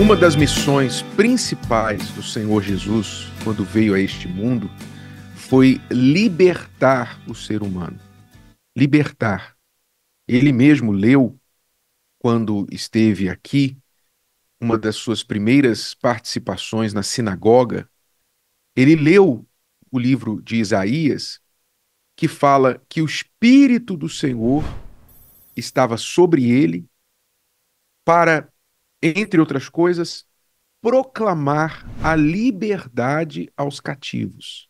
Uma das missões principais do Senhor Jesus, quando veio a este mundo, foi libertar o ser humano. Libertar. Ele mesmo leu, quando esteve aqui, uma das suas primeiras participações na sinagoga, ele leu o livro de Isaías, que fala que o Espírito do Senhor estava sobre ele para, entre outras coisas, proclamar a liberdade aos cativos.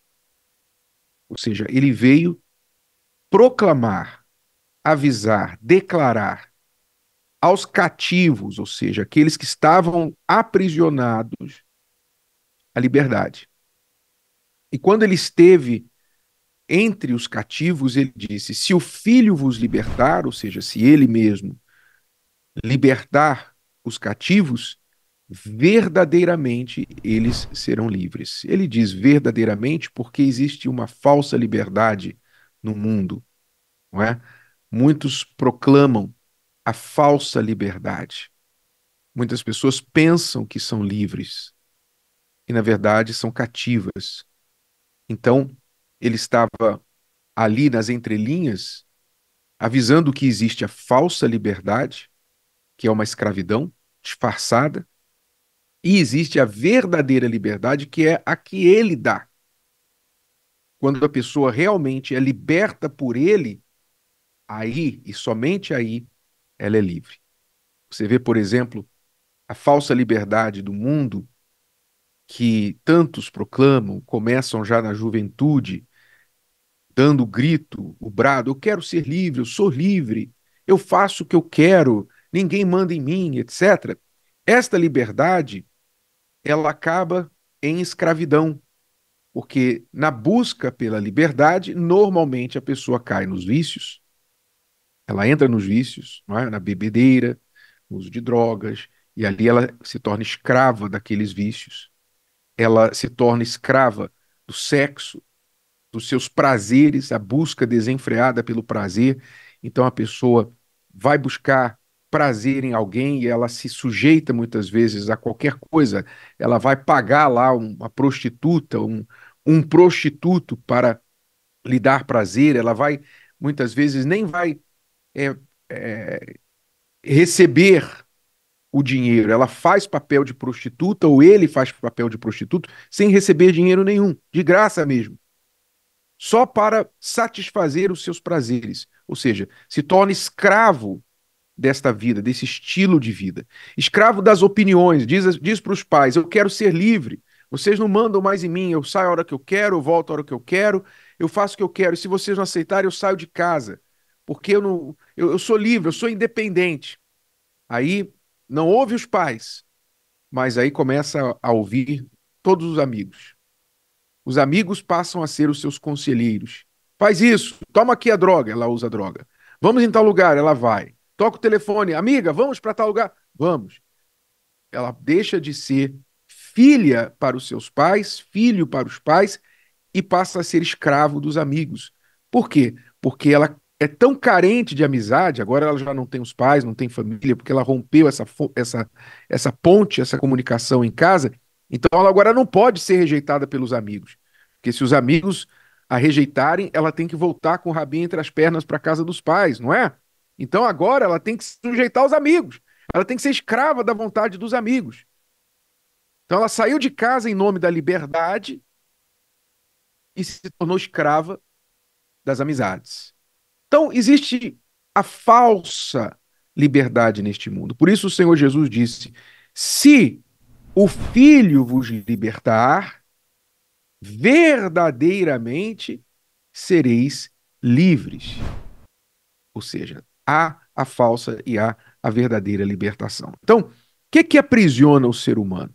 Ou seja, ele veio proclamar, avisar, declarar aos cativos, ou seja, aqueles que estavam aprisionados, a liberdade. E quando ele esteve entre os cativos, ele disse: se o Filho vos libertar, ou seja, se ele mesmo libertar os cativos, verdadeiramente eles serão livres. Ele diz verdadeiramente porque existe uma falsa liberdade no mundo, não é? Muitos proclamam a falsa liberdade. Muitas pessoas pensam que são livres e, na verdade, são cativas. Então, ele estava ali nas entrelinhas, avisando que existe a falsa liberdade, que é uma escravidão disfarçada, e existe a verdadeira liberdade, que é a que ele dá. Quando a pessoa realmente é liberta por ele, aí e somente aí ela é livre. Você vê, por exemplo, a falsa liberdade do mundo que tantos proclamam, começam já na juventude, dando o grito, o brado: eu quero ser livre, eu sou livre, eu faço o que eu quero, ninguém manda em mim, etc. Esta liberdade, ela acaba em escravidão, porque na busca pela liberdade, normalmente a pessoa cai nos vícios, ela entra nos vícios, não é? Na bebedeira, no uso de drogas, e ali ela se torna escrava daqueles vícios. Ela se torna escrava do sexo, dos seus prazeres, a busca desenfreada pelo prazer. Então a pessoa vai buscar prazer em alguém e ela se sujeita muitas vezes a qualquer coisa. Ela vai pagar lá uma prostituta, um prostituto para lhe dar prazer. Ela vai, muitas vezes, nem vai é, é, receber o dinheiro. Ela faz papel de prostituta ou ele faz papel de prostituto sem receber dinheiro nenhum, de graça mesmo, só para satisfazer os seus prazeres. Ou seja, se torna escravo desta vida, desse estilo de vida. Escravo das opiniões. Diz para os pais: eu quero ser livre. Vocês não mandam mais em mim. Eu saio a hora que eu quero, eu volto a hora que eu quero, eu faço o que eu quero. E se vocês não aceitarem, eu saio de casa. Porque eu não, eu sou livre, eu sou independente. Aí não ouve os pais, mas aí começa a ouvir todos os amigos. Os amigos passam a ser os seus conselheiros. Faz isso, toma aqui a droga, ela usa a droga. Vamos em tal lugar, ela vai. Toca o telefone, amiga, vamos para tal lugar? Vamos. Ela deixa de ser filha para os seus pais, filho para os pais, e passa a ser escravo dos amigos. Por quê? Porque ela é tão carente de amizade, agora ela já não tem os pais, não tem família, porque ela rompeu essa ponte, essa comunicação em casa, então ela agora não pode ser rejeitada pelos amigos. Porque se os amigos a rejeitarem, ela tem que voltar com o rabinho entre as pernas para a casa dos pais, não é? Então agora ela tem que se sujeitar aos amigos. Ela tem que ser escrava da vontade dos amigos. Então ela saiu de casa em nome da liberdade e se tornou escrava das amizades. Então, existe a falsa liberdade neste mundo. Por isso o Senhor Jesus disse: se o Filho vos libertar, verdadeiramente sereis livres. Ou seja, há a falsa e há a verdadeira libertação. Então, o que aprisiona o ser humano?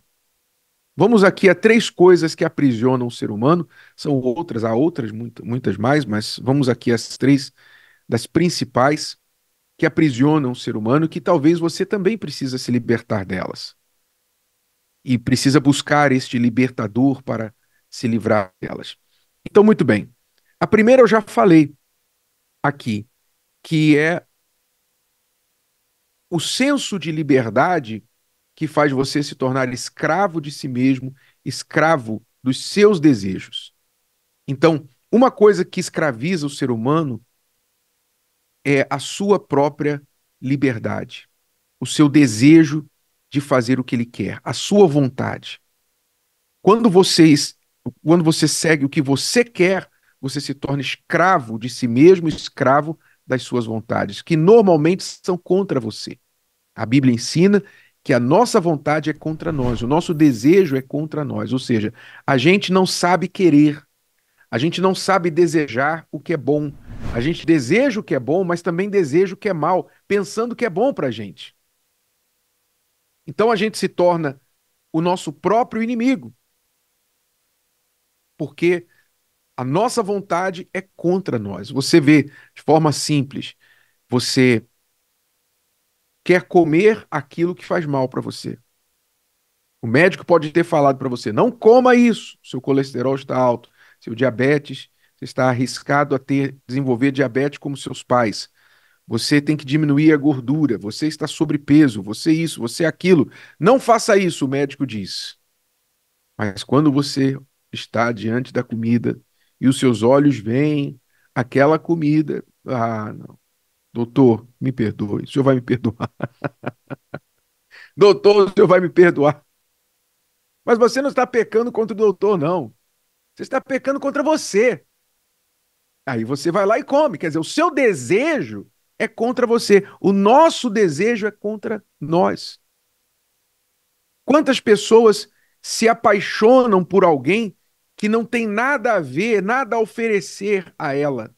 Vamos aqui a três coisas que aprisionam o ser humano. São outras, há outras, muitas mais, mas vamos aqui às três das principais que aprisionam o ser humano, que talvez você também precisa se libertar delas. E precisa buscar este libertador para se livrar delas. Então, muito bem. A primeira eu já falei aqui, que é o senso de liberdade que faz você se tornar escravo de si mesmo, escravo dos seus desejos. Então, uma coisa que escraviza o ser humano é a sua própria liberdade, o seu desejo de fazer o que ele quer, a sua vontade. Quando quando você segue o que você quer, você se torna escravo de si mesmo, escravo das suas vontades, que normalmente são contra você. A Bíblia ensina que a nossa vontade é contra nós, o nosso desejo é contra nós, ou seja, a gente não sabe querer, a gente não sabe desejar o que é bom. A gente deseja o que é bom, mas também deseja o que é mal, pensando que é bom para a gente. Então a gente se torna o nosso próprio inimigo, porque a nossa vontade é contra nós. Você vê de forma simples, você quer comer aquilo que faz mal para você. O médico pode ter falado para você: não coma isso, seu colesterol está alto, seu diabetes, você está arriscado a desenvolver diabetes como seus pais. Você tem que diminuir a gordura, você está sobrepeso, você isso, você aquilo. Não faça isso, o médico diz. Mas quando você está diante da comida e os seus olhos veem aquela comida, ah, não. Doutor, me perdoe, o senhor vai me perdoar. Doutor, o senhor vai me perdoar. Mas você não está pecando contra o doutor, não. Você está pecando contra você. Aí você vai lá e come. Quer dizer, o seu desejo é contra você. O nosso desejo é contra nós. Quantas pessoas se apaixonam por alguém que não tem nada a ver, nada a oferecer a ela?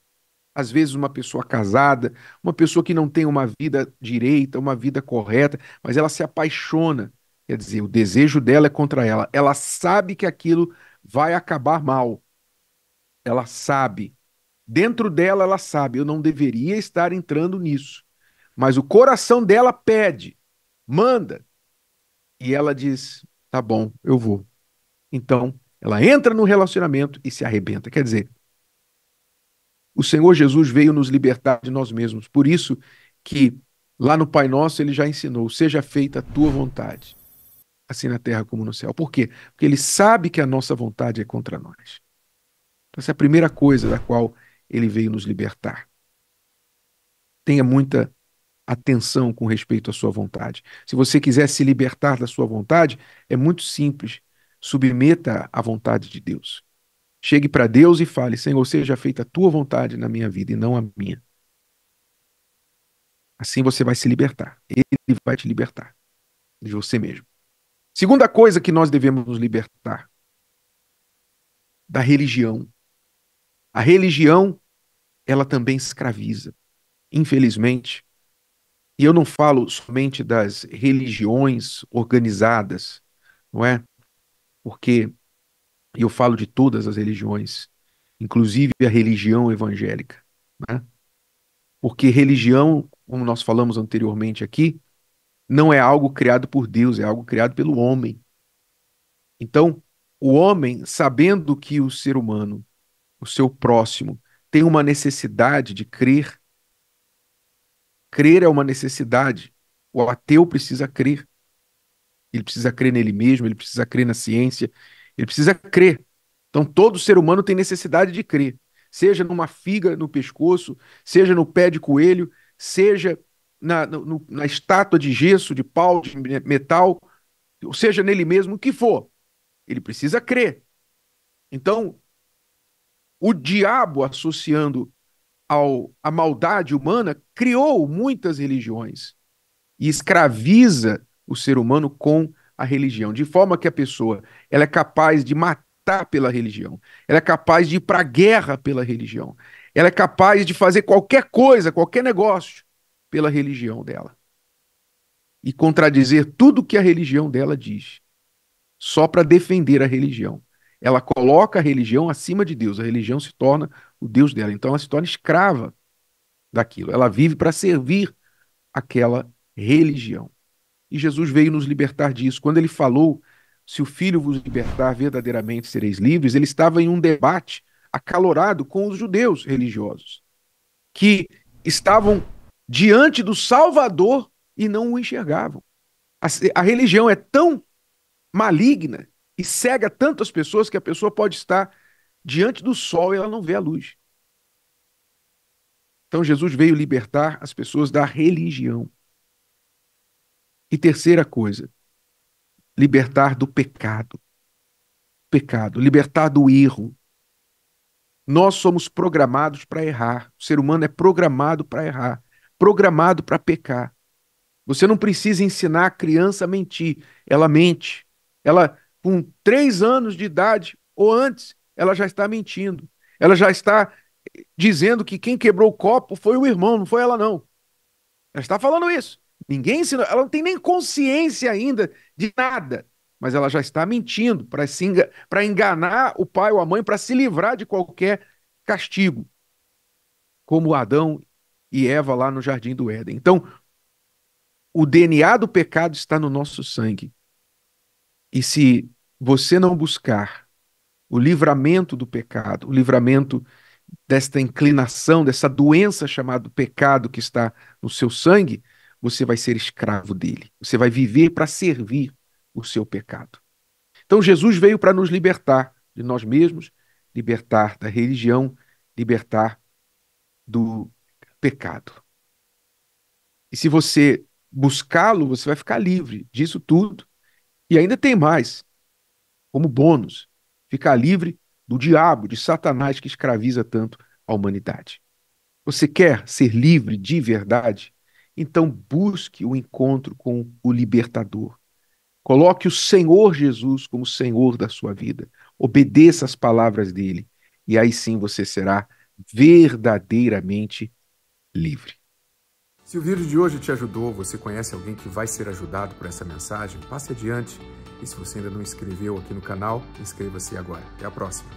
Às vezes, uma pessoa casada, uma pessoa que não tem uma vida direita, uma vida correta, mas ela se apaixona. Quer dizer, o desejo dela é contra ela. Ela sabe que aquilo vai acabar mal. Ela sabe. Dentro dela, ela sabe, eu não deveria estar entrando nisso. Mas o coração dela pede, manda. E ela diz: tá bom, eu vou. Então, ela entra no relacionamento e se arrebenta. Quer dizer, o Senhor Jesus veio nos libertar de nós mesmos. Por isso que lá no Pai Nosso ele já ensinou: seja feita a tua vontade, assim na terra como no céu. Por quê? Porque ele sabe que a nossa vontade é contra nós. Então, essa é a primeira coisa da qual ele veio nos libertar. Tenha muita atenção com respeito à sua vontade. Se você quiser se libertar da sua vontade, é muito simples. Submeta à vontade de Deus. Chegue para Deus e fale: Senhor, seja feita a tua vontade na minha vida e não a minha. Assim você vai se libertar. Ele vai te libertar de você mesmo. Segunda coisa que nós devemos nos libertar: da religião. A religião, ela também escraviza, infelizmente. E eu não falo somente das religiões organizadas, não é? Porque eu falo de todas as religiões, inclusive a religião evangélica, né? Porque religião, como nós falamos anteriormente aqui, não é algo criado por Deus, é algo criado pelo homem. Então, o homem, sabendo que o ser humano, o seu próximo, tem uma necessidade de crer, crer é uma necessidade. O ateu precisa crer. Ele precisa crer nele mesmo, ele precisa crer na ciência, ele precisa crer. Então, todo ser humano tem necessidade de crer, seja numa figa no pescoço, seja no pé de coelho, seja na estátua de gesso, de pau, de metal, ou seja nele mesmo, o que for. Ele precisa crer. Então, o diabo, associando à maldade humana, criou muitas religiões e escraviza o ser humano com a religião, de forma que a pessoa ela é capaz de matar pela religião, ela é capaz de ir para a guerra pela religião, ela é capaz de fazer qualquer coisa, qualquer negócio pela religião dela e contradizer tudo que a religião dela diz, só para defender a religião. Ela coloca a religião acima de Deus, a religião se torna o Deus dela, então ela se torna escrava daquilo, ela vive para servir aquela religião. E Jesus veio nos libertar disso. Quando ele falou: se o Filho vos libertar, verdadeiramente sereis livres, ele estava em um debate acalorado com os judeus religiosos, que estavam diante do Salvador e não o enxergavam. A religião é tão maligna e cega tanto as pessoas que a pessoa pode estar diante do sol e ela não vê a luz. Então Jesus veio libertar as pessoas da religião. E terceira coisa, libertar do pecado. Pecado, libertar do erro. Nós somos programados para errar. O ser humano é programado para errar, programado para pecar. Você não precisa ensinar a criança a mentir. Ela mente. Ela, com 3 anos de idade ou antes, ela já está mentindo. Ela já está dizendo que quem quebrou o copo foi o irmão, não foi ela, não. Ela está falando isso. Ninguém ensina, ela não tem nem consciência ainda de nada, mas ela já está mentindo para enganar o pai ou a mãe, para se livrar de qualquer castigo, como Adão e Eva lá no Jardim do Éden. Então, o DNA do pecado está no nosso sangue. E se você não buscar o livramento do pecado, o livramento desta inclinação, dessa doença chamada pecado que está no seu sangue, você vai ser escravo dele. Você vai viver para servir o seu pecado. Então Jesus veio para nos libertar de nós mesmos, libertar da religião, libertar do pecado. E se você buscá-lo, você vai ficar livre disso tudo. E ainda tem mais, como bônus, ficar livre do diabo, de Satanás que escraviza tanto a humanidade. Você quer ser livre de verdade? Então busque o encontro com o libertador. Coloque o Senhor Jesus como Senhor da sua vida. Obedeça as palavras dele. E aí sim você será verdadeiramente livre. Se o vídeo de hoje te ajudou, você conhece alguém que vai ser ajudado por essa mensagem, passe adiante. E se você ainda não inscreveu aqui no canal, inscreva-se agora. Até a próxima.